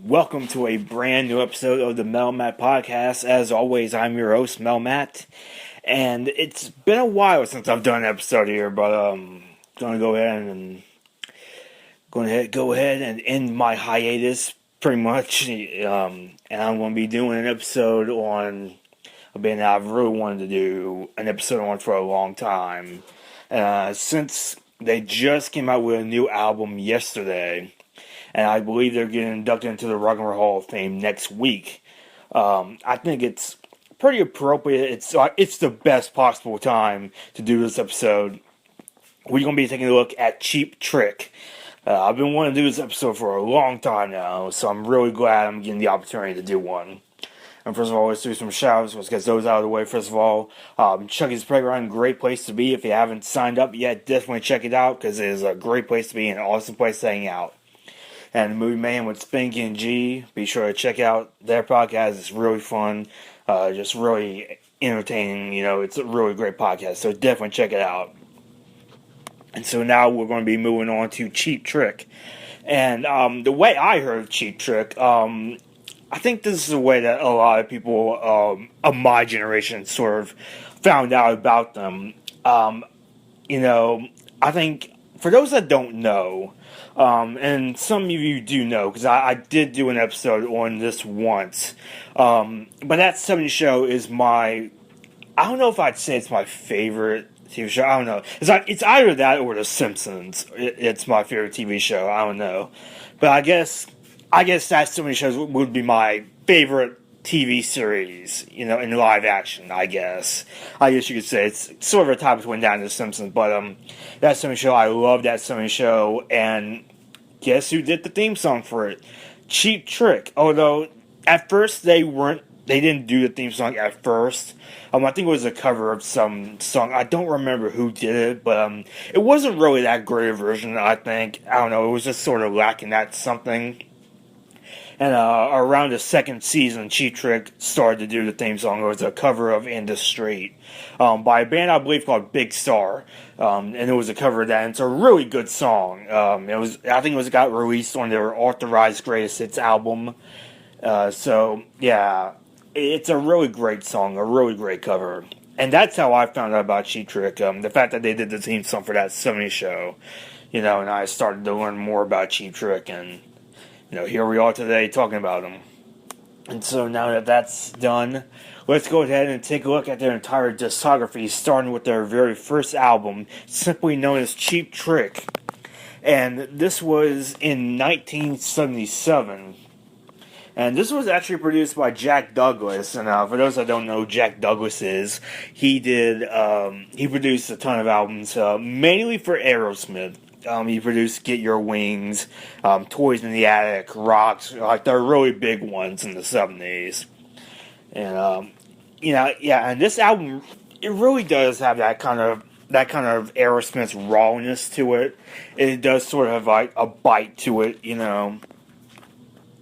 Welcome to a brand new episode of the Mel Matt Podcast. As always, I'm your host, Mel Matt, and it's been a while since I've done an episode here, but gonna go ahead and end my hiatus pretty much. And I'm gonna be doing an episode on a band that I've really wanted to do an episode on for a long time. Since they just came out with a new album yesterday, and I believe they're getting inducted into the Rock and Roll Hall of Fame next week. I think it's pretty appropriate. It's the best possible time to do this episode. We're going to be taking a look at Cheap Trick. I've been wanting to do this episode for a long time now, so I'm really glad I'm getting the opportunity to do one. And first of all, let's do some shout-outs. Let's get those out of the way. First of all, Chucky's Playground, great place to be. If you haven't signed up yet, definitely check it out, because it is a great place to be and an awesome place to hang out. And Movie Man with Spanky and G, be sure to check out their podcast. It's really fun, just really entertaining. It's a really great podcast, so definitely check it out. And so now we're going to be moving on to Cheap Trick. And the way I heard Cheap Trick, I think this is the way that a lot of people of my generation sort of found out about them. I think for those that don't know, and some of you do know, because I did do an episode on this once. But that 70s show is I don't know if I'd say it's my favorite TV show. I don't know. It's either that or The Simpsons. It's my favorite TV show. I don't know. But I guess that 70s show would be my favorite TV series, in live action, I guess you could say. It's sort of a tie between that and The Simpsons, but that 70s show, I love that 70s show, and guess who did the theme song for it? Cheap Trick. Although, at first, they didn't do the theme song at first. I think it was a cover of some song. I don't remember who did it, but it wasn't really that great a version, I think. I don't know, it was just sort of lacking that something. And around the second season, Cheap Trick started to do the theme song. It was a cover of In the Street by a band I believe called Big Star, and it was a cover of that. And it's a really good song. I think it got released on their Authorized Greatest Hits album. So yeah, it's a really great song, a really great cover. And that's how I found out about Cheap Trick. The fact that they did the theme song for that 70s show, and I started to learn more about Cheap Trick, and here we are today talking about them. And so now that that's done, let's go ahead and take a look at their entire discography, starting with their very first album, simply known as Cheap Trick. And this was in 1977. And this was actually produced by Jack Douglas. And for those that don't know who Jack Douglas is, he produced a ton of albums, mainly for Aerosmith. He produced Get Your Wings, Toys in the Attic, Rocks, like the really big ones in the 70s. And, and this album, it really does have that kind of Aerosmith's rawness to it. It does sort of have like a bite to it,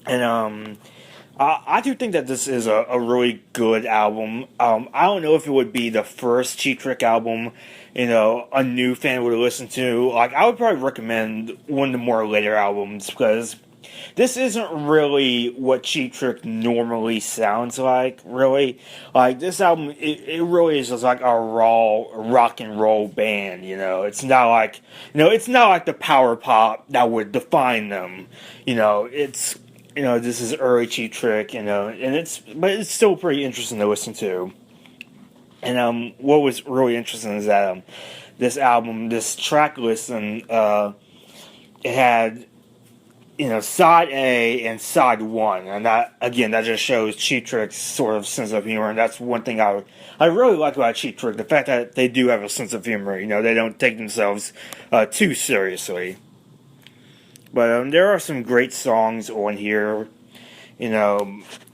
And, I do think that this is a really good album. I don't know if it would be the first Cheap Trick album, a new fan would listen to. Like, I would probably recommend one of the more later albums, because this isn't really what Cheap Trick normally sounds like, really. Like, this album, it really is just like a raw rock and roll band, It's not like, it's not like the power pop that would define them, It's, this is early Cheap Trick, but it's still pretty interesting to listen to. And what was really interesting is that this album, this track listing, it had side A and side 1, and that just shows Cheap Trick's sort of sense of humor, and that's one thing I really like about Cheap Trick, the fact that they do have a sense of humor. They don't take themselves too seriously. But there are some great songs on here, and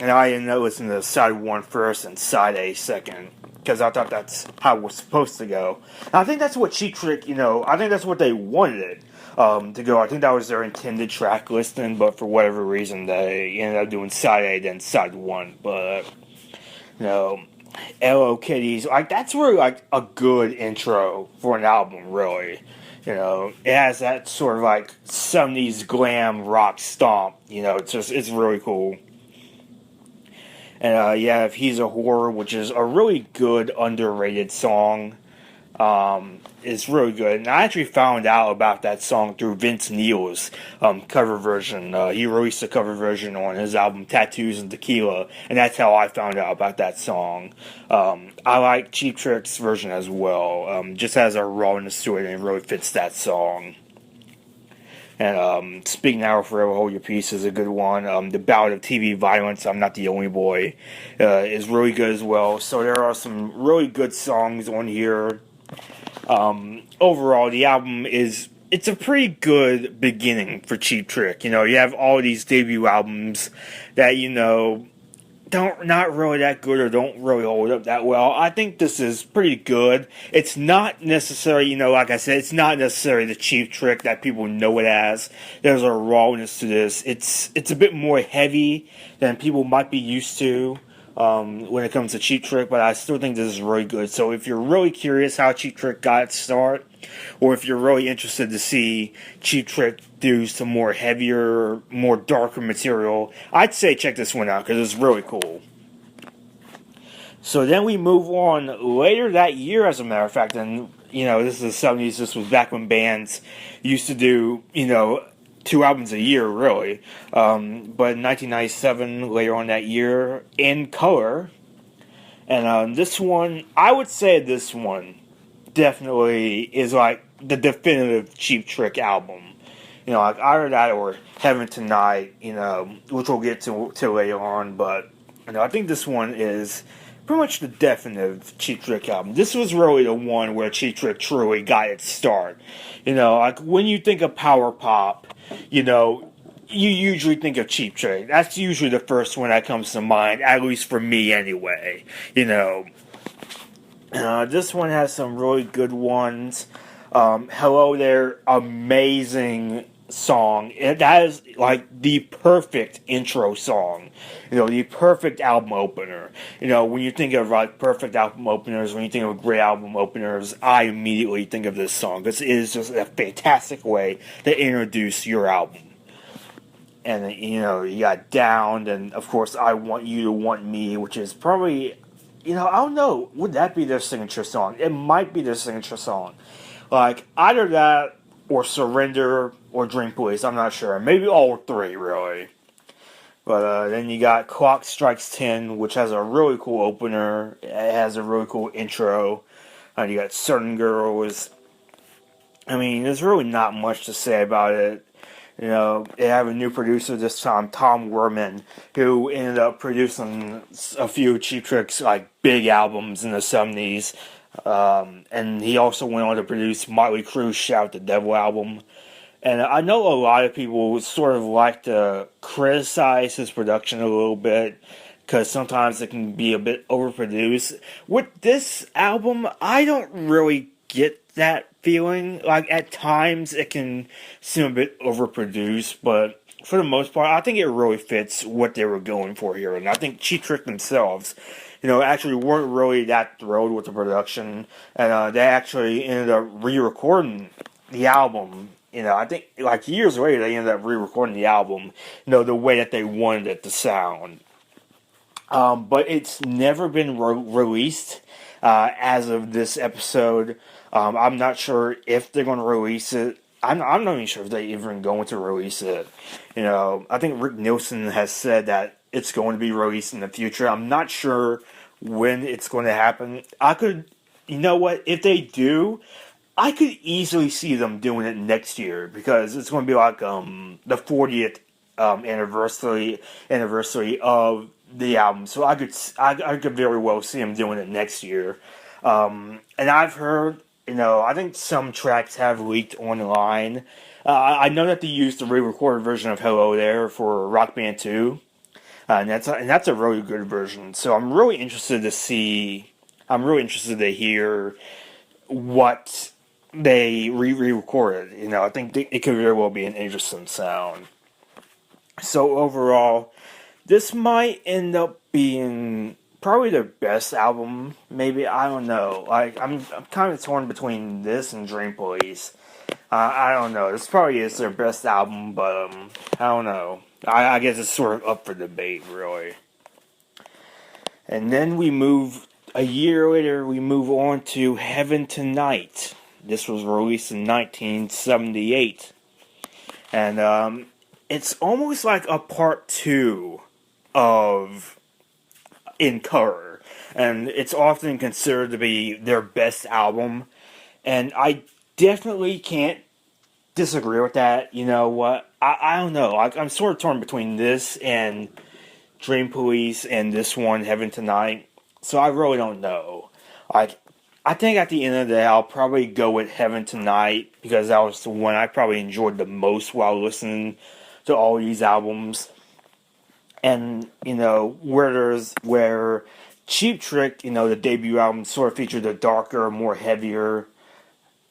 I ended up listening to side 1 first and side A second, because I thought that's how it was supposed to go. And I think that's what Cheap Trick, I think that's what they wanted it to go. I think that was their intended track listing, but for whatever reason, they ended up doing side A then side 1. But, Hello Kitties, like, that's really like a good intro for an album, really. It has that sort of like 70s glam rock stomp. It's really cool. And if He's a Horror, which is a really good underrated song. It's really good. And I actually found out about that song through Vince Neil's cover version. He released a cover version on his album Tattoos and Tequila, and that's how I found out about that song. I like Cheap Trick's version as well. Just has a rawness to it, and it really fits that song. And Speak Now or Forever Hold Your Peace is a good one. The Ballad of TV Violence, I'm Not the Only Boy, is really good as well. So there are some really good songs on here. Overall, the album it's a pretty good beginning for Cheap Trick. You have all these debut albums that, not really that good or don't really hold up that well. I think this is pretty good. It's not necessarily, like I said, it's not necessarily the Cheap Trick that people know it as. There's a rawness to this. It's a bit more heavy than people might be used to. When it comes to Cheap Trick, but I still think this is really good. So if you're really curious how Cheap Trick got its start, or if you're really interested to see Cheap Trick do some more heavier, more darker material, I'd say check this one out because it's really cool. So then we move on later that year, as a matter of fact, and this is the 70s. This was back when bands used to do 2 albums a year, really. But in 1997, later on that year, In Color. And this one, I would say this one definitely is like the definitive Cheap Trick album. Like either that or Heaven Tonight, which we'll get to later on. But, I think this one is pretty much the definitive Cheap Trick album. This was really the one where Cheap Trick truly got its start. Like when you think of power pop, you usually think of Cheap Trick. That's usually the first one that comes to mind, at least for me anyway. This one has some really good ones. Hello There, amazing song. That is like the perfect intro song. The perfect album opener. When you think of like perfect album openers, when you think of great album openers, I immediately think of this song. This is just a fantastic way to introduce your album. And you got Downed, and of course I Want You to Want Me, which is probably, I don't know, would that be their signature song? It might be their signature song. Like either that or Surrender or Dream Police, I'm not sure. Maybe all 3, really. But then you got Clock Strikes 10, which has a really cool opener. It has a really cool intro. And you got Certain Girls. There's really not much to say about it. They have a new producer this time, Tom Werman, who ended up producing a few Cheap Trick's like big albums in the 70s. And he also went on to produce Motley Crue's Shout the Devil album. And I know a lot of people sort of like to criticize his production a little bit because sometimes it can be a bit overproduced. With this album, I don't really get that feeling. Like at times it can seem a bit overproduced, but for the most part, I think it really fits what they were going for here. And I think Cheap Trick themselves, actually weren't really that thrilled with the production, and they actually ended up re-recording the album. I think like years later they ended up re-recording the album, the way that they wanted it to sound. But it's never been released as of this episode. I'm not sure if they're going to release it. I'm not even sure if they're even going to release it. I think Rick Nielsen has said that it's going to be released in the future. I'm not sure when it's going to happen. If they do, I could easily see them doing it next year because it's going to be like the 40th anniversary of the album. So I could very well see them doing it next year. And I've heard, I think some tracks have leaked online. I know that they used the re-recorded version of Hello There for Rock Band 2. And that's a really good version. So I'm really interested to hear what they re-recorded. I think it could very well be an interesting sound. So overall, this might end up being probably their best album. Maybe, I don't know. Like I'm kind of torn between this and Dream Police. I don't know. This probably is their best album, but I don't know. I guess it's sort of up for debate, really. And then a year later, we move on to Heaven Tonight. This was released in 1978. And it's almost like a part two of In Color. And it's often considered to be their best album. And I definitely can't disagree with that. You know what? I don't know. I'm sort of torn between this and Dream Police and this one, Heaven Tonight. So I really don't know. I think at the end of the day, I'll probably go with Heaven Tonight because that was the one I probably enjoyed the most while listening to all these albums. And, where Cheap Trick, the debut album sort of featured a darker, more heavier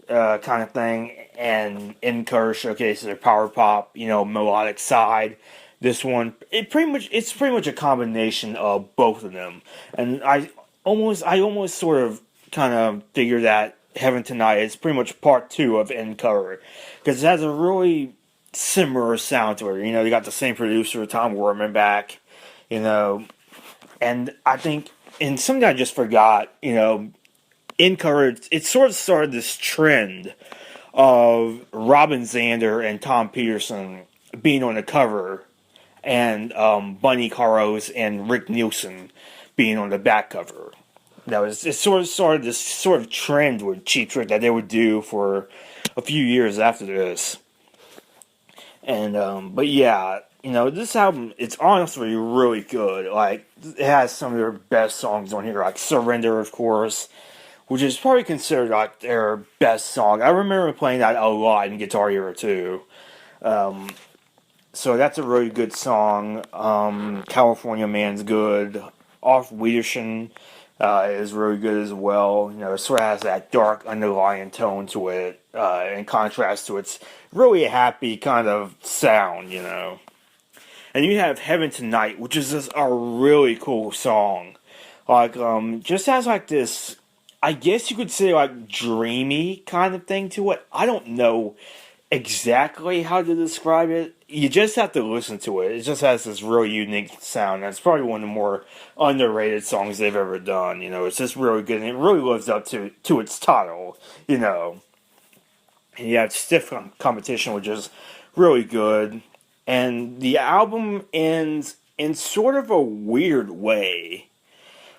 kind of thing, and In Color showcases their power pop, melodic side. This one, it's pretty much a combination of both of them. And I almost sort of kind of figure that Heaven Tonight is pretty much part two of In Color, because it has a really similar sound to it. They got the same producer, Tom Werman, back, and I think, and something I just forgot, In Color, it sort of started this trend of Robin Zander and Tom Peterson being on the cover, and Bunny Carlos and Rick Nielsen being on the back cover. It sort of started this sort of trend with Cheap Trick that they would do for a few years after this. And but yeah, this album, it's honestly really good. Like, it has some of their best songs on here, like Surrender, of course, which is probably considered like their best song. I remember playing that a lot in Guitar Hero 2. So that's a really good song. California Man's good. Off Wiedersehen is really good as well. It sort of has that dark underlying tone to it, in contrast to its really happy kind of sound, And you have Heaven Tonight, which is just a really cool song. Like, just has like this, I guess you could say, like, dreamy kind of thing to it. I don't know exactly how to describe it. You just have to listen to it. It just has this really unique sound. It's probably one of the more underrated songs they've ever done. It's just really good, and it really lives up to its title. And you have Stiff Competition, which is really good. And the album ends in sort of a weird way.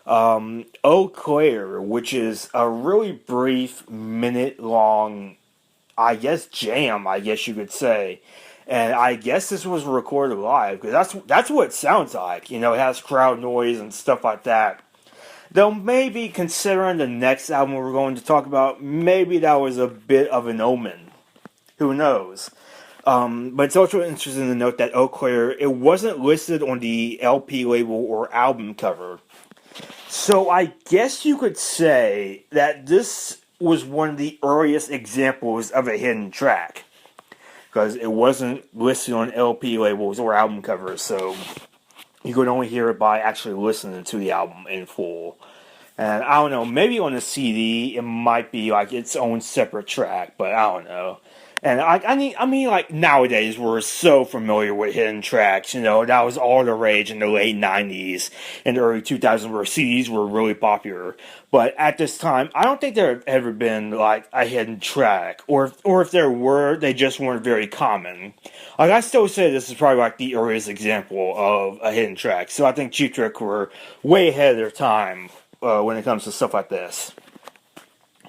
Eau Claire, which is a really brief, minute-long, I guess, jam, I guess you could say. And I guess this was recorded live, because that's what it sounds like. It has crowd noise and stuff like that. Though maybe, considering the next album we're going to talk about, maybe that was a bit of an omen. Who knows? But it's also interesting to note that Eau Claire, it wasn't listed on the LP label or album cover. So I guess you could say that this was one of the earliest examples of a hidden track, because it wasn't listed on LP labels or album covers, so you could only hear it by actually listening to the album in full. And I don't know, maybe on a CD it might be like its own separate track, but I don't know. And I mean, like, nowadays we're so familiar with hidden tracks. That was all the rage in the late 90s and the early 2000s, where CDs were really popular. But at this time, I don't think there have ever been like a hidden track, or if there were, they just weren't very common. Like, I still say this is probably like the earliest example of a hidden track. So I think Cheap Trick were way ahead of their time when it comes to stuff like this.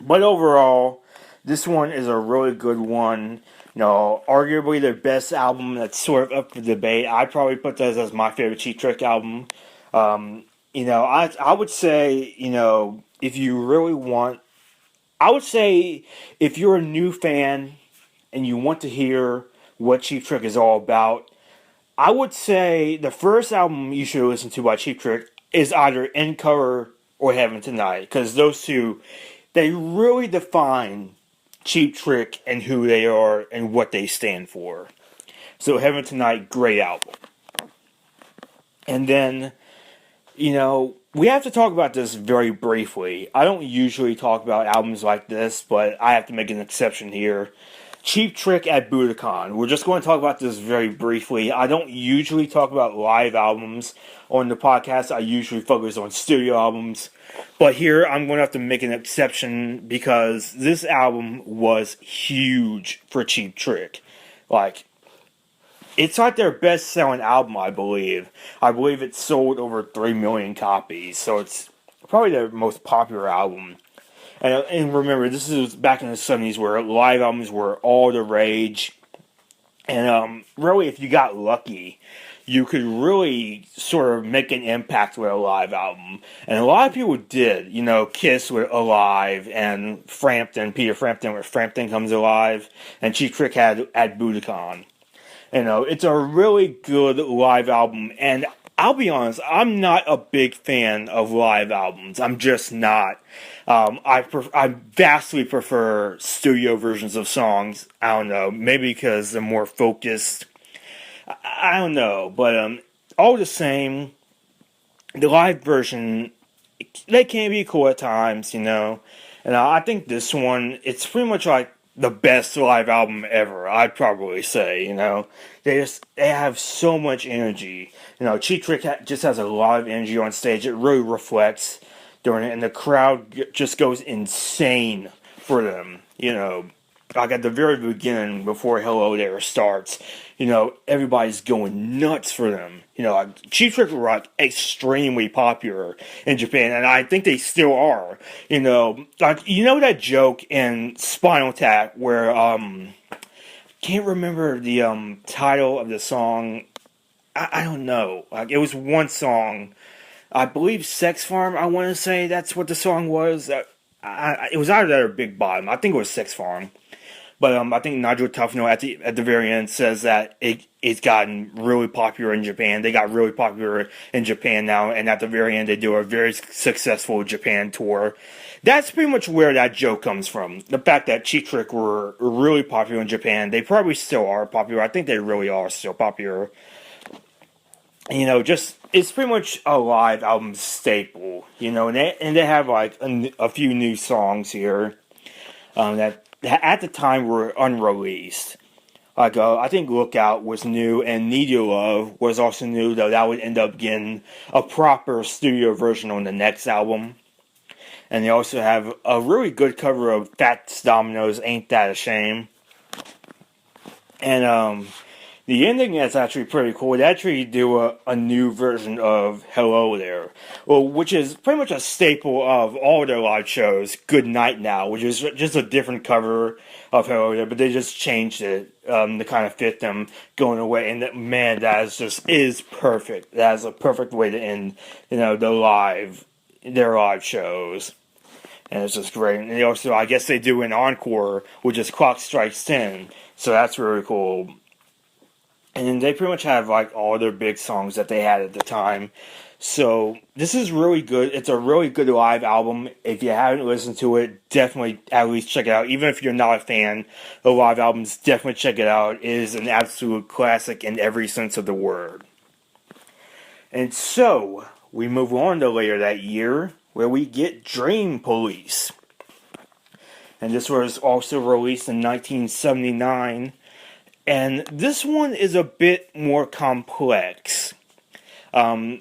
But overall, this one is a really good one. Arguably their best album. That's sort of up for debate. I'd probably put this as my favorite Cheap Trick album. I would say, if you really want, I would say if you're a new fan and you want to hear what Cheap Trick is all about, I would say the first album you should listen to by Cheap Trick is either In Color or Heaven Tonight, because those two, they really define Cheap Trick and who they are and what they stand for. So Heaven Tonight, great album. And then, we have to talk about this very briefly. I don't usually talk about albums like this, but I have to make an exception here. Cheap Trick at Budokan. We're just going to talk about this very briefly. I don't usually talk about live albums on the podcast. I usually focus on studio albums. But here I'm going to have to make an exception because this album was huge for Cheap Trick. Like, it's like their best-selling album, I believe. I believe it sold over 3 million copies, so it's probably their most popular album. And remember, this is back in the 70s where live albums were all the rage. And really, if you got lucky, you could really sort of make an impact with a live album. And a lot of people did. You know, Kiss with Alive, and Peter Frampton with Frampton Comes Alive, and Cheap Trick had at Budokan. You know, it's a really good live album, and I'll be honest, I'm not a big fan of live albums. I'm just not. I vastly prefer studio versions of songs. I don't know, maybe because they're more focused. I don't know, but all the same, the live version, they can be cool at times, you know. And I think this one, it's pretty much like the best live album ever, I'd probably say, you know. They have so much energy. You know, Cheap Trick just has a lot of energy on stage. It really reflects during it, and the crowd just goes insane for them, you know. Like at the very beginning, before Hello There starts, you know, everybody's going nuts for them. You know, like, Cheap Trick were like extremely popular in Japan, and I think they still are. You know, like, you know that joke in Spinal Tap where can't remember the title of the song. I don't know. Like, it was one song. I believe Sex Farm. I want to say that's what the song was. It was either that or Big Bottom. I think it was Sex Farm. But I think Nigel Tufno at the very end says that it's gotten really popular in Japan. They got really popular in Japan now, and at the very end they do a very successful Japan tour. That's pretty much where that joke comes from. The fact that Cheap Trick were really popular in Japan. They probably still are popular. I think they really are still popular. You know, just, it's pretty much a live album staple. You know, and they have like a few new songs here that at the time were unreleased. Like, I think Lookout was new, and Need Your Love was also new, though that would end up getting a proper studio version on the next album. And they also have a really good cover of Fats Domino's Ain't That a Shame. And the ending is actually pretty cool. They actually do a new version of Hello There, well, which is pretty much a staple of all their live shows. Good Night Now, which is just a different cover of Hello There, but they just changed it to kind of fit them going away. And man, that is perfect. That is a perfect way to end, you know, their live shows. And it's just great. And they also, I guess they do an encore, which is Clock Strikes 10. So that's really cool. And they pretty much have like all their big songs that they had at the time. So this is really good. It's a really good live album. If you haven't listened to it, definitely at least check it out. Even if you're not a fan of live albums, definitely check it out. It is an absolute classic in every sense of the word. And so we move on to later that year, where we get Dream Police. And this was also released in 1979. And this one is a bit more complex. You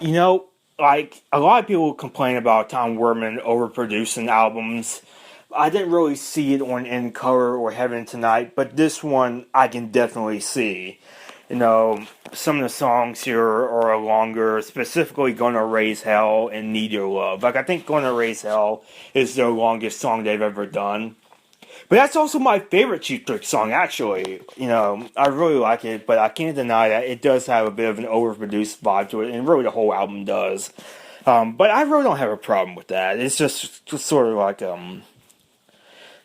know, like, a lot of people complain about Tom Werman overproducing albums. I didn't really see it on In Color or Heaven Tonight, but this one I can definitely see. You know, some of the songs here are longer, specifically Gonna Raise Hell and Need Your Love. Like, I think Gonna Raise Hell is the longest song they've ever done. But that's also my favorite Cheap Trick song, actually. You know, I really like it, but I can't deny that it does have a bit of an overproduced vibe to it, and really the whole album does. But I really don't have a problem with that. It's just sort of like an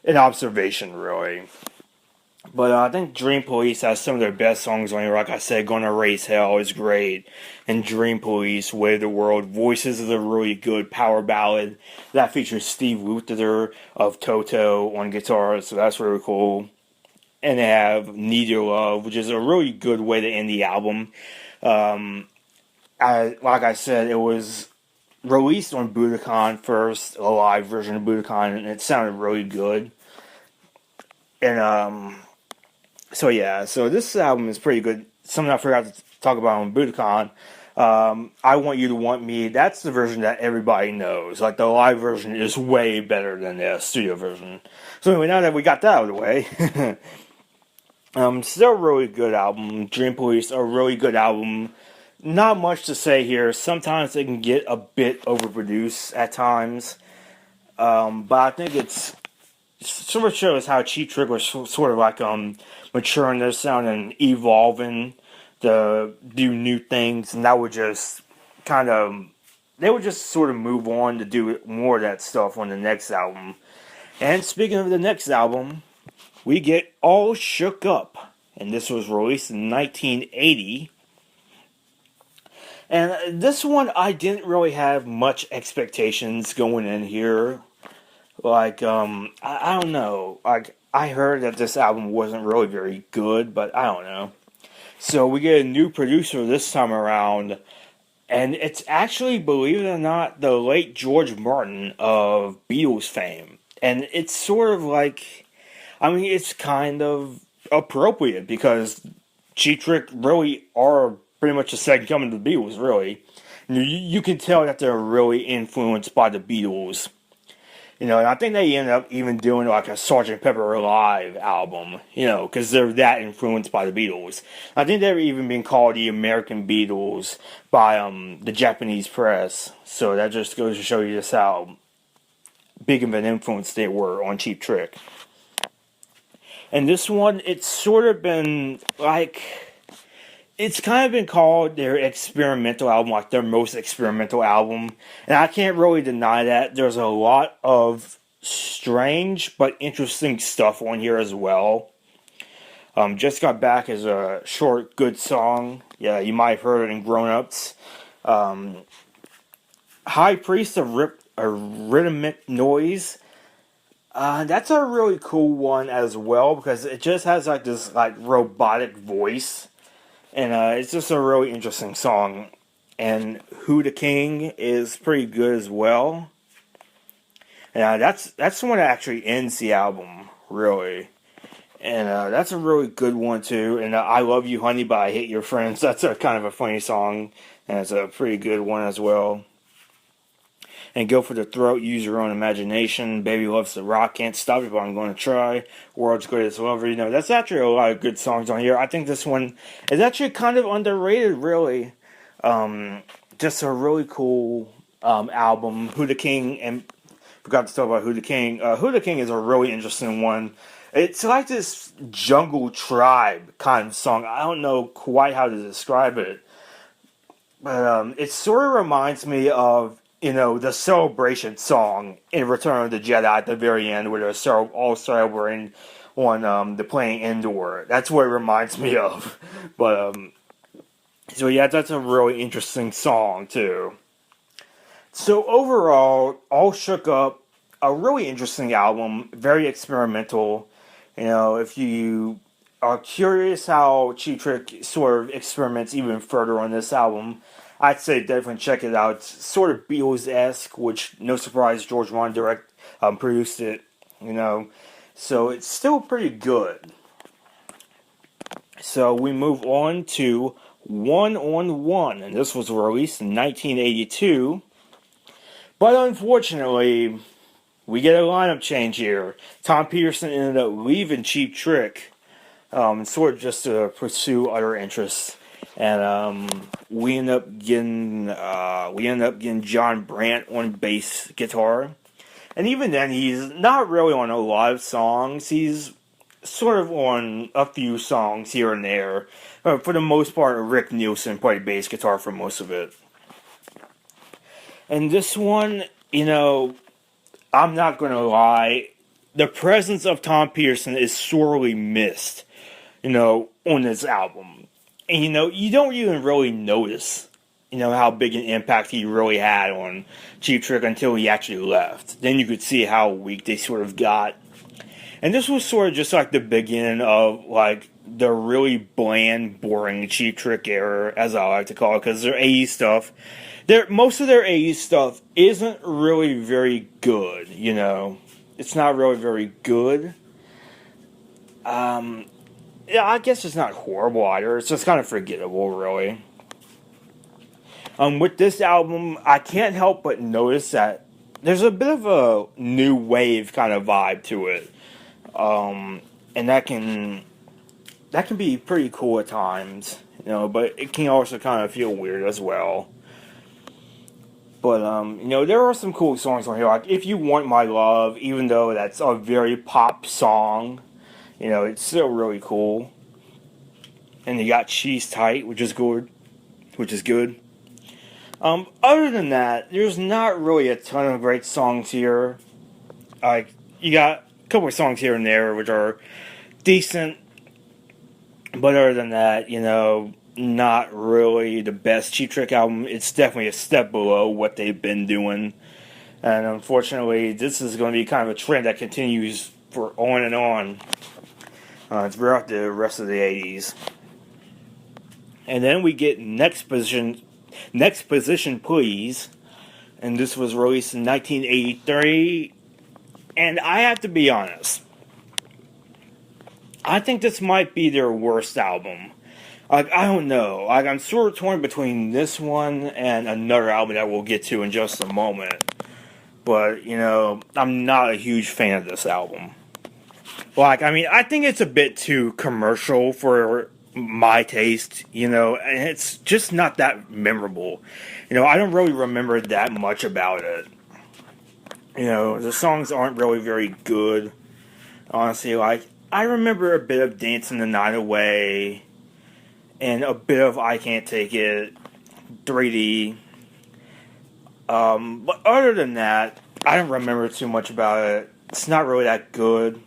observation, really. But I think Dream Police has some of their best songs on here. Like I said, Gonna Raise Hell is great. And Dream Police, Way of the World, Voices is a really good power ballad. That features Steve Lukather of Toto on guitar, so that's really cool. And they have Need Your Love, which is a really good way to end the album. Like I said, it was released on Budokan first, a live version of Budokan, and it sounded really good. And so yeah, so this album is pretty good. Something I forgot to talk about on Budokan. I Want You to Want Me. That's the version that everybody knows. Like the live version is way better than the studio version. So anyway, now that we got that out of the way, still a really good album. Dream Police, a really good album. Not much to say here. Sometimes they can get a bit overproduced at times, but I think it's sort of shows how Cheap Trick was sort of like maturing their sound and evolving to do new things, and that would just kind of they would just sort of move on to do more of that stuff on the next album. And speaking of the next album, we get All Shook Up, and this was released in 1980. And this one, I didn't really have much expectations going in here. Like, I don't know. Like, I heard that this album wasn't really very good, but I don't know. So we get a new producer this time around, and it's actually, believe it or not, the late George Martin of Beatles fame. And it's sort of like, I mean, it's kind of appropriate because Cheap Trick really are pretty much the second coming to the Beatles, really. You can tell that they're really influenced by the Beatles. You know, and I think they end up even doing like a Sgt. Pepper Live album, you know, because they're that influenced by the Beatles. I think they've even been called the American Beatles by the Japanese press. So that just goes to show you just how big of an influence they were on Cheap Trick. And this one, it's sort of been like, it's kind of been called their experimental album, like their most experimental album. And I can't really deny that. There's a lot of strange but interesting stuff on here as well. Just Got Back is a short, good song. Yeah, you might have heard it in Grown Ups. High Priest of Rhythmic Noise. That's a really cool one as well because it just has like this like robotic voice. And it's just a really interesting song. And Who the King is pretty good as well. And that's the one that actually ends the album, really. And that's a really good one, too. And I Love You, Honey, but I Hate Your Friends. That's a kind of a funny song. And it's a pretty good one as well. And Go for the Throat, Use Your Own Imagination, Baby Loves to Rock, Can't Stop It, But I'm Going to Try, World's Greatest Lover. You know, that's actually a lot of good songs on here. I think this one is actually kind of underrated, really. Just a really cool album. Who the King, and forgot to talk about Who the King. Who the King is a really interesting one. It's like this jungle tribe kind of song. I don't know quite how to describe it. But it sort of reminds me of, you know, the celebration song in Return of the Jedi at the very end, where they're all celebrating on the plane indoor. That's what it reminds me of. But, so yeah, that's a really interesting song, too. So overall, All Shook Up, a really interesting album, very experimental. You know, if you are curious how Cheap Trick sort of experiments even further on this album, I'd say definitely check it out. It's sort of Beatles-esque, which, no surprise, George Martin produced it, you know. So it's still pretty good. So we move on to One on One, and this was released in 1982. But unfortunately, we get a lineup change here. Tom Peterson ended up leaving Cheap Trick, sort of just to pursue other interests. And we end up getting John Brandt on bass guitar, and even then he's not really on a lot of songs. He's sort of on a few songs here and there. For the most part, Rick Nielsen played bass guitar for most of it. And this one, you know, I'm not gonna lie, the presence of Tom Peterson is sorely missed, you know, on this album. And, you know, you don't even really notice, you know, how big an impact he really had on Cheap Trick until he actually left. Then you could see how weak they sort of got. And this was sort of just like the beginning of, like, the really bland, boring Cheap Trick era, as I like to call it, because their 80s stuff, most of their 80s stuff isn't really very good, you know. It's not really very good. Yeah, I guess it's not horrible either. It's just kind of forgettable, really. With this album, I can't help but notice that there's a bit of a new wave kind of vibe to it, and that can be pretty cool at times, But it can also kind of feel weird as well. But there are some cool songs on here. Like "If You Want My Love," even though that's a very pop song, it's still really cool. And you got "She's Tight," which is good. Other than that, there's not really a ton of great songs here. Like you got a couple of songs here and there which are decent, but other than that, not really the best Cheap Trick album. It's definitely a step below what they've been doing, and unfortunately, this is going to be kind of a trend that continues for on and on throughout the rest of the '80s. And then we get Next Position, Please. And this was released in 1983. And I have to be honest, I think this might be their worst album. Like, I don't know. Like, I'm sort of torn between this one and another album that we'll get to in just a moment. But, I'm not a huge fan of this album. Like, I think it's a bit too commercial for my taste, and it's just not that memorable. I don't really remember that much about it. The songs aren't really very good, honestly. Like, I remember a bit of Dancing the Night Away, and a bit of I Can't Take It, 3D. But other than that, I don't remember too much about it. It's not really that good.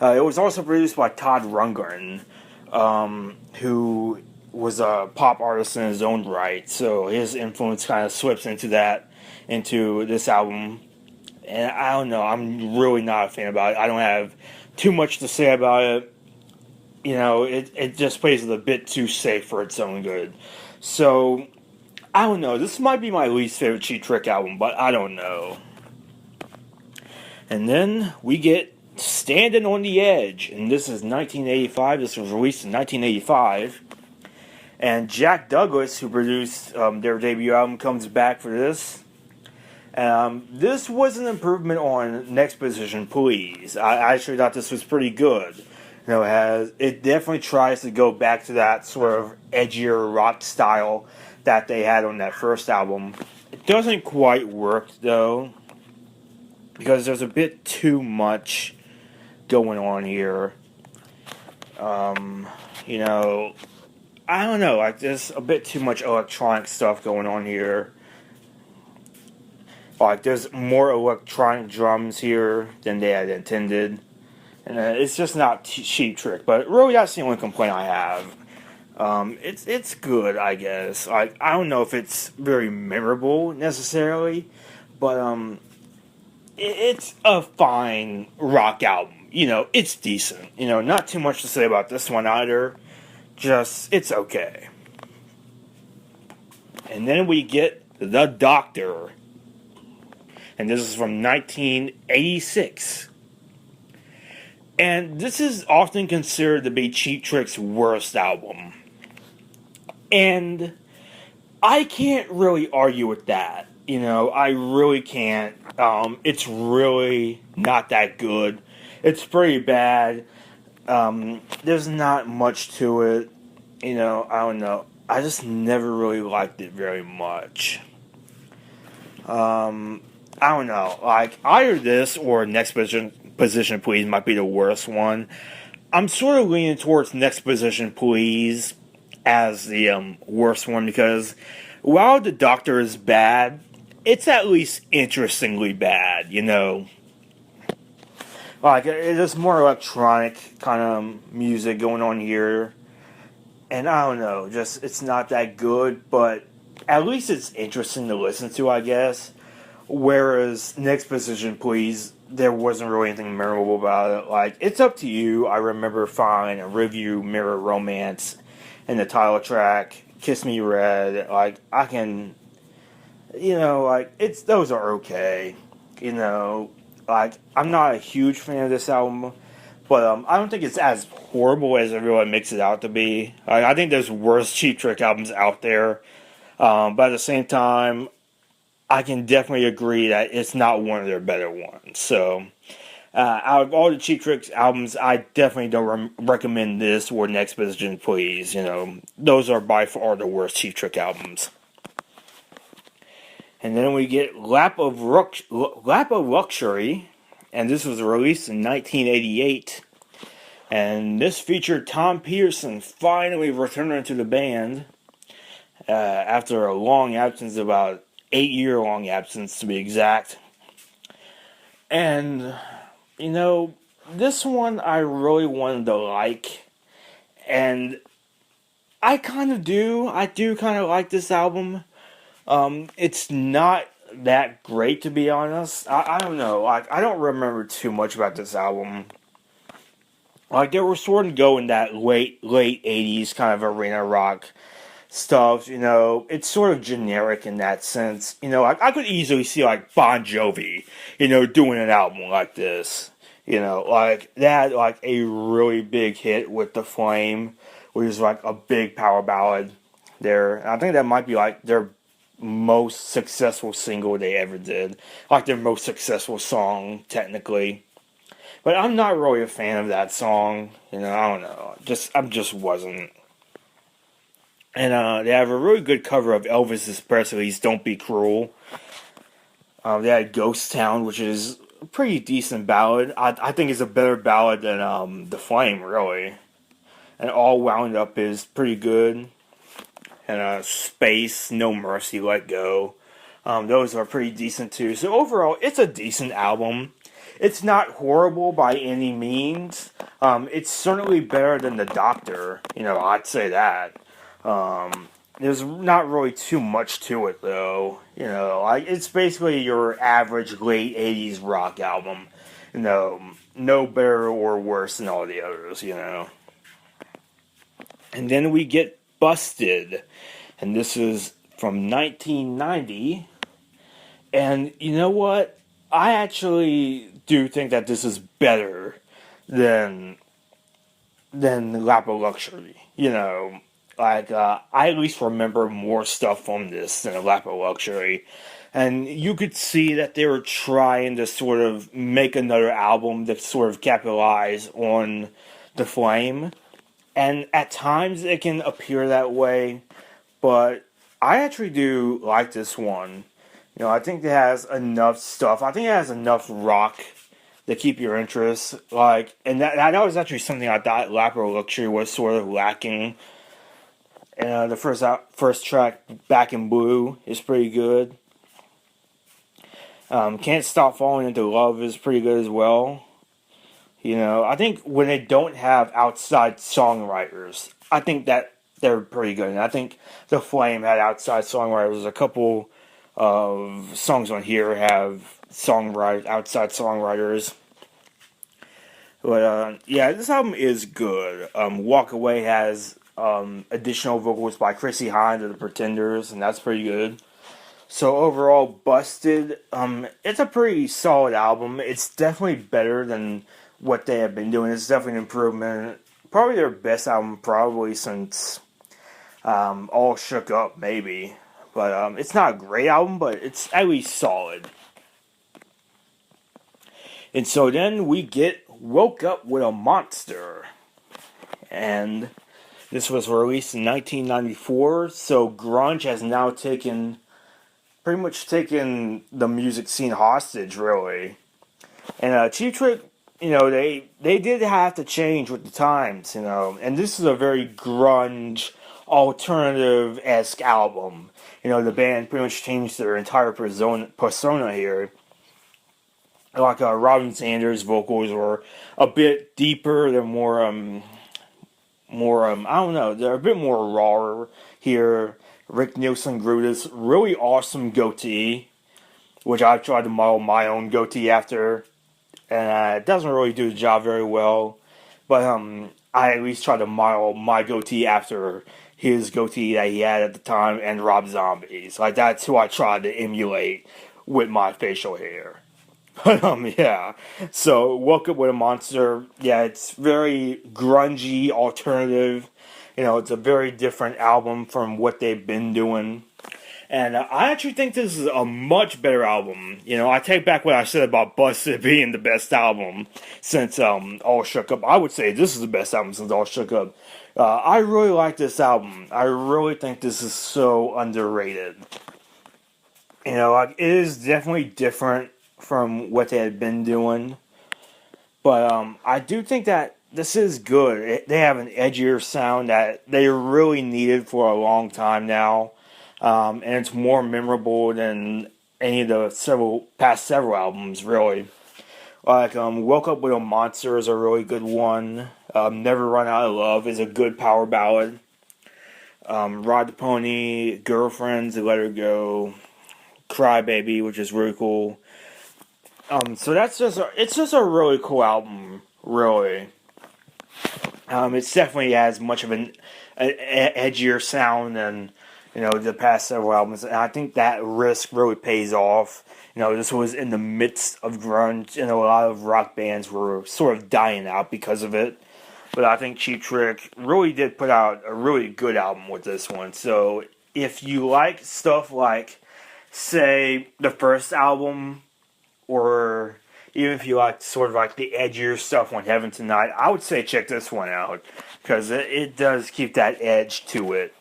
It was also produced by Todd Rundgren, who was a pop artist in his own right, so his influence kind of slips into this album. And I don't know, I'm really not a fan about it. I don't have too much to say about it. It just plays it a bit too safe for its own good. So, I don't know, this might be my least favorite Cheap Trick album, but I don't know. And then we get Standing on the Edge, and this is 1985. This was released in 1985, and Jack Douglas, who produced their debut album, comes back for this. This was an improvement on Next Position, Please. I actually thought this was pretty good. It definitely tries to go back to that sort of edgier rock style that they had on that first album. It doesn't quite work though, because there's a bit too much going on here. I don't know, like there's a bit too much electronic stuff going on here. Like there's more electronic drums here than they had intended. And it's just not Cheap Trick, but really that's the only complaint I have. It's good, I guess. I don't know if it's very memorable necessarily, but it's a fine rock album. It's decent. Not too much to say about this one either. Just, it's okay. And then we get The Doctor. And this is from 1986. And this is often considered to be Cheap Trick's worst album. And I can't really argue with that. I really can't. It's really not that good. It's pretty bad. There's not much to it. I don't know. I just never really liked it very much. I don't know. Like, either this or Next Position Please might be the worst one. I'm sort of leaning towards Next Position Please as the worst one, because while The Doctor is bad, it's at least interestingly bad, Like, there's more electronic kind of music going on here. And I don't know, just, it's not that good, but at least it's interesting to listen to, I guess. Whereas Next Position Please, there wasn't really anything memorable about it. Like, It's Up to You, I remember fine, a review, Mirror Romance, and the title track, Kiss Me Red. Like, I can, those are okay. Like, I'm not a huge fan of this album, But I don't think it's as horrible as everyone makes it out to be. I think there's worse Cheap Trick albums out there. But at the same time, I can definitely agree that it's not one of their better ones. So, out of all the Cheap Tricks albums, I definitely don't recommend this or Next Position Please. Those are by far the worst Cheap Trick albums. And then we get Lap of Luxury, and this was released in 1988. And this featured Tom Peterson finally returning to the band after a long absence, about 8-year-long absence to be exact. And, this one I really wanted to like, and I kind of do. I do kind of like this album. It's not that great, to be honest. I don't know. I don't remember too much about this album. They were sort of going that late 80s kind of arena rock stuff, it's sort of generic in that sense. I could easily see, Bon Jovi, doing an album like this. That, a really big hit with The Flame, which is, a big power ballad there. And I think that might be, their most successful single they ever did. Their most successful song, technically. But I'm not really a fan of that song. I don't know. I just wasn't. And they have a really good cover of Elvis Presley's Don't Be Cruel. They had Ghost Town, which is a pretty decent ballad. I think it's a better ballad than The Flame, really. And All Wound Up is pretty good. And Space, No Mercy, Let Go. Those are pretty decent too. So overall, it's a decent album. It's not horrible by any means. It's certainly better than The Doctor. I'd say that. There's not really too much to it, though. It's basically your average late 80s rock album. No better or worse than all the others, And then we get Busted. And this is from 1990. And you know what? I actually do think that this is better than Lap of Luxury. I at least remember more stuff from this than a Lap of Luxury. And you could see that they were trying to sort of make another album that sort of capitalize on The Flame. And at times it can appear that way, but I actually do like this one. I think it has enough stuff. I think it has enough rock to keep your interest. And that was actually something I thought Lap of Luxury was sort of lacking. And the first track, Back in Blue, is pretty good. Can't Stop Falling Into Love is pretty good as well. I think when they don't have outside songwriters, I think that they're pretty good. And I think The Flame had outside songwriters. A couple of songs on here have outside songwriters. But, this album is good. Walk Away has additional vocals by Chrissy Hynde of the Pretenders, and that's pretty good. So overall, Busted, it's a pretty solid album. It's definitely better than what they have been doing. It's definitely an improvement. Probably their best album, since All Shook Up, maybe. But it's not a great album, but it's at least solid. And so then we get Woke Up With a Monster. And this was released in 1994, so grunge has now pretty much taken the music scene hostage, really. And Cheap Trick, they did have to change with the times, and this is a very grunge, alternative-esque album. The band pretty much changed their entire persona here. Robin Sanders' vocals were a bit deeper, they're more, I don't know, they're a bit more raw here. Rick Nielsen grew this really awesome goatee, which I've tried to model my own goatee after, and it doesn't really do the job very well, but I at least tried to model my goatee after his goatee that he had at the time, and Rob Zombie's. That's who I tried to emulate with my facial hair. But yeah. So Woke Up with a Monster, yeah, it's very grungy, alternative. It's a very different album from what they've been doing. And I actually think this is a much better album. I take back what I said about Busted being the best album since All Shook Up. I would say this is the best album since All Shook Up. I really like this album. I really think this is so underrated. Like, it is definitely different from what they had been doing. But I do think that this is good. They have an edgier sound that they really needed for a long time now. And it's more memorable than any of the past several albums, really. Like, Woke Up With a Monster is a really good one. Never Run Out of Love is a good power ballad. Ride the Pony, Girlfriends, Let Her Go, Cry Baby, which is really cool. So it's just a really cool album, really. It definitely has much of an edgier sound than the past several albums, and I think that risk really pays off. This was in the midst of grunge, and a lot of rock bands were sort of dying out because of it. But I think Cheap Trick really did put out a really good album with this one. So if you like stuff like, say, the first album, or even if you like sort of like the edgier stuff on Heaven Tonight, I would say check this one out, because it does keep that edge to it.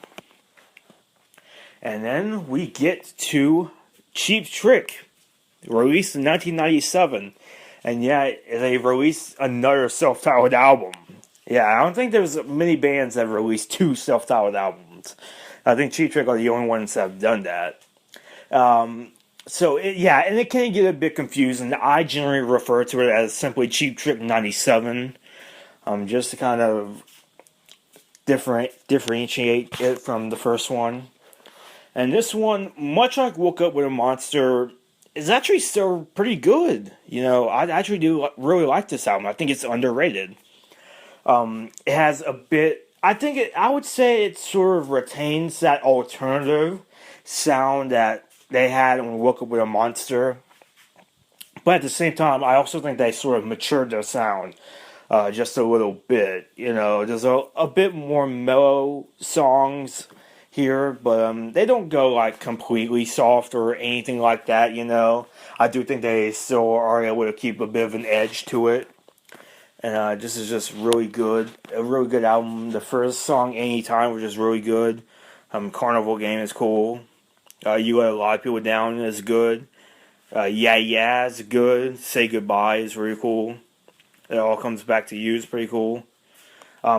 And then we get to Cheap Trick, released in 1997. And yeah, they released another self-titled album. Yeah, I don't think there's many bands that have released two self-titled albums. I think Cheap Trick are the only ones that have done that. And it can get a bit confusing. I generally refer to it as simply Cheap Trick 97, just to kind of differentiate it from the first one. And this one, much like Woke Up With a Monster, is actually still pretty good. I actually do really like this album. I think it's underrated. It has a bit, I would say it sort of retains that alternative sound that they had when Woke Up With a Monster. But at the same time, I also think they sort of matured their sound just a little bit. There's a bit more mellow songs here, but they don't go like completely soft or anything like that. I do think they still are able to keep a bit of an edge to it, and this is just really good, a really good album. The first song, Anytime, which is really good. Carnival Game is cool. You Let a Lot of People Down is good. Yeah is good. Say Goodbye is really cool. It All Comes Back to You is pretty cool.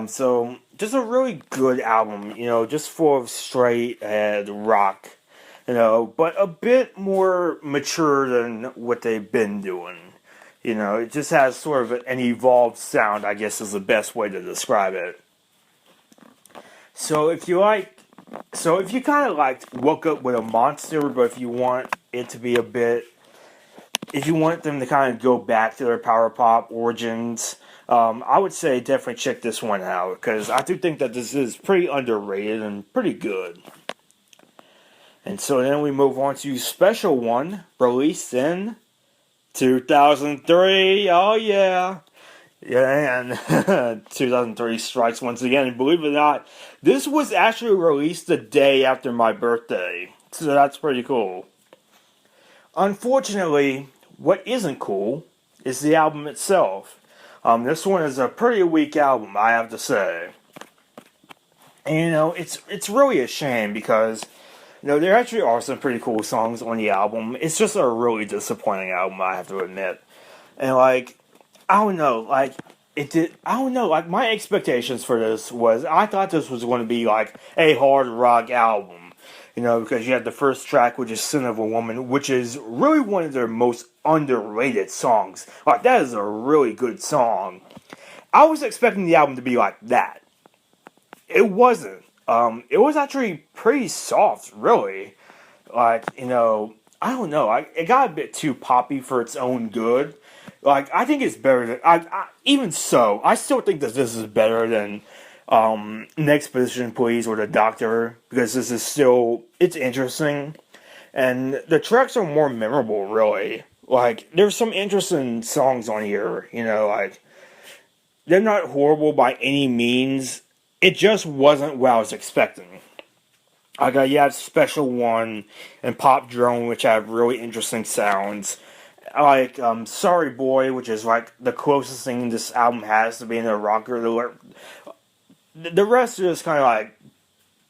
So just a really good album, just full of straight ahead rock, but a bit more mature than what they've been doing. It just has sort of an evolved sound, I guess is the best way to describe it. So if you kind of like Woke Up With a Monster, but if you want it to be if you want them to kind of go back to their power pop origins, I would say definitely check this one out, because I do think that this is pretty underrated and pretty good. And so then we move on to Special One, released in 2003. Oh yeah. Yeah, and 2003 strikes once again. And believe it or not, this was actually released the day after my birthday. So that's pretty cool. Unfortunately, what isn't cool is the album itself. This one is a pretty weak album, I have to say. And, it's really a shame because, there actually are some pretty cool songs on the album. It's just a really disappointing album, I have to admit. And, I don't know, my expectations for this was, I thought this was going to be, a hard rock album. Because you had the first track, which is Sin of a Woman, which is really one of their most underrated songs. That is a really good song. I was expecting the album to be like that. It wasn't. It was actually pretty soft, really. I don't know. It got a bit too poppy for its own good. I think it's better than... even so, I still think that this is better than... Next Position Please or The Doctor, because this is still, it's interesting, and the tracks are more memorable, really. Like, there's some interesting songs on here, like, they're not horrible by any means. It just wasn't what I was expecting. You have Special One and Pop Drone, which have really interesting sounds. Sorry Boy, which is like the closest thing this album has to being a rocker. The rest is kind of like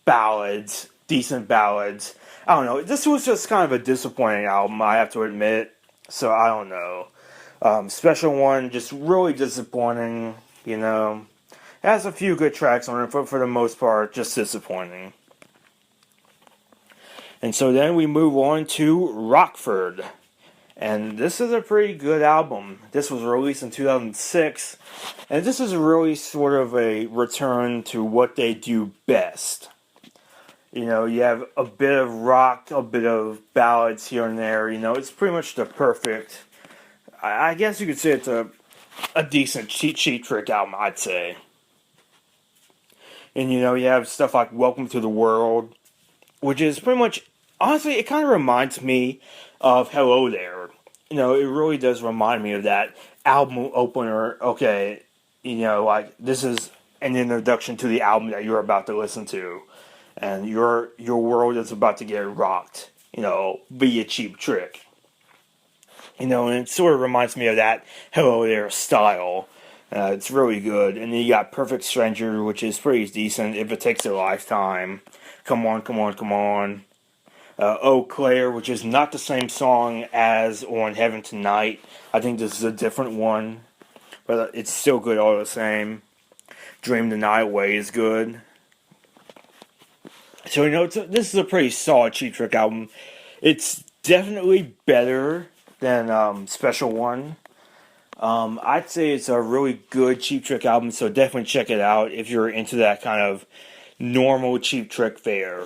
ballads, decent ballads. I don't know. This was just kind of a disappointing album, I have to admit. So I don't know. Special One, just really disappointing, It has a few good tracks on it, but for the most part, just disappointing. And so then we move on to Rockford. And this is a pretty good album. This was released in 2006. And this is really sort of a return to what they do best. You have a bit of rock, a bit of ballads here and there. It's pretty much the perfect... I guess you could say it's a decent Cheap Trick album, I'd say. And, you have stuff like Welcome to the World, which is pretty much... Honestly, it kind of reminds me of Hello There. It really does remind me of that album opener. Okay, like, this is an introduction to the album that you're about to listen to. And your world is about to get rocked. Be a Cheap Trick. And it sort of reminds me of that Hello There style. It's really good. And then you got Perfect Stranger, which is pretty decent if it takes a lifetime. Come on, come on, come on. Eau Claire, which is not the same song as on Heaven Tonight. I think this is a different one. But it's still good all the same. Dream the Night Away is good. So, this is a pretty solid Cheap Trick album. It's definitely better than Special One. I'd say it's a really good Cheap Trick album, so definitely check it out if you're into that kind of normal Cheap Trick fare.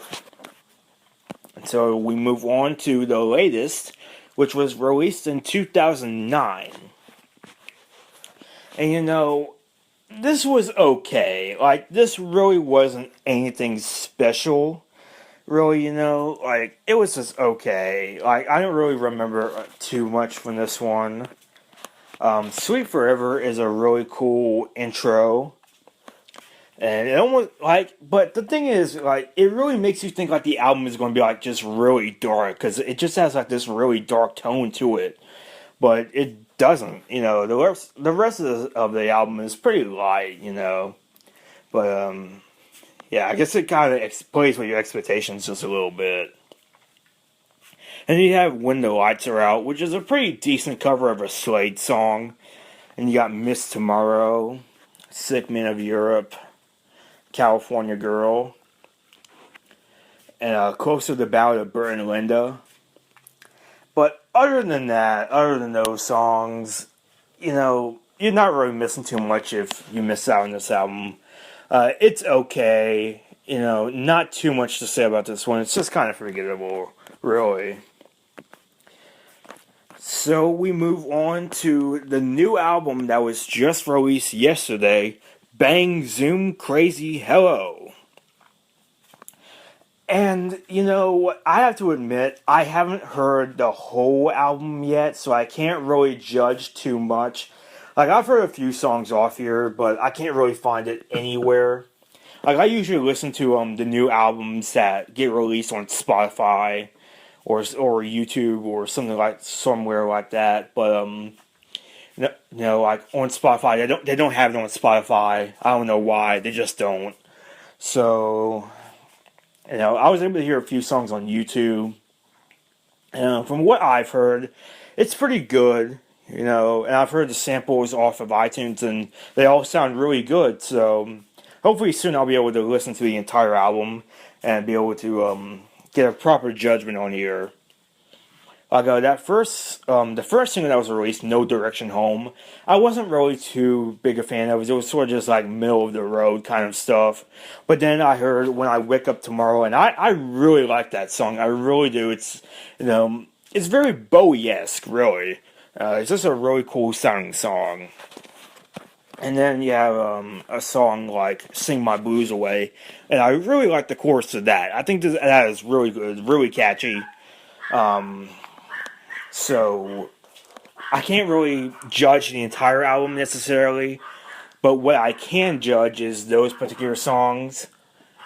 And so we move on to the latest, which was released in 2009. And this was okay. Like, this really wasn't anything special. Really, like, it was just okay. Like, I don't really remember too much from this one. Sweet Forever is a really cool intro. And it almost, like, but the thing is, like, it really makes you think, like, the album is going to be, like, just really dark. Because it just has, like, this really dark tone to it. But it doesn't, the rest of the album is pretty light, But, yeah, I guess it kind of plays with your expectations just a little bit. And you have When the Lights Are Out, which is a pretty decent cover of a Slade song. And you got Miss Tomorrow, Sick Man of Europe, California Girl, and Closer to the Ballad of Bert and Linda. But other than that, other than those songs, you're not really missing too much if you miss out on this album. It's okay, not too much to say about this one. It's just kind of forgettable, really. So we move on to the new album that was just released yesterday, Bang Zoom Crazy Hello. And, I have to admit, I haven't heard the whole album yet, so I can't really judge too much. Like, I've heard a few songs off here, but I can't really find it anywhere. Like, I usually listen to the new albums that get released on Spotify or YouTube or somewhere like that. But like on Spotify, they don't have it on Spotify. I don't know why. They just don't. So, I was able to hear a few songs on YouTube. And from what I've heard, it's pretty good. And I've heard the samples off of iTunes, and they all sound really good. So, hopefully soon I'll be able to listen to the entire album and be able to get a proper judgment on here. The first single that was released, No Direction Home, I wasn't really too big a fan of it. It was sort of just like middle of the road kind of stuff. But then I heard When I Wake Up Tomorrow, and I really like that song. I really do. It's, it's very Bowie-esque, really. It's just a really cool sounding song. And then you have a song like Sing My Blues Away. And I really like the chorus of that. I think that is really good, really catchy. So, I can't really judge the entire album necessarily, but what I can judge is those particular songs,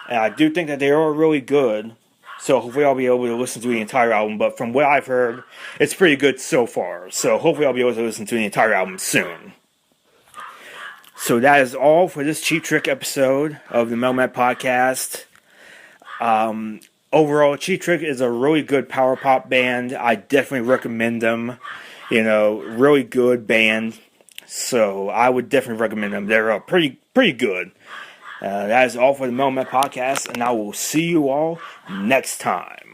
and I do think that they are really good. So hopefully I'll be able to listen to the entire album. But from what I've heard, it's pretty good so far. So hopefully I'll be able to listen to the entire album soon. So that is all for this Cheap Trick episode of the Melmac Podcast. Overall, Cheap Trick is a really good power pop band. I definitely recommend them. Really good band. So I would definitely recommend them. They're pretty good. That is all for the Melmac Podcast, and I will see you all next time.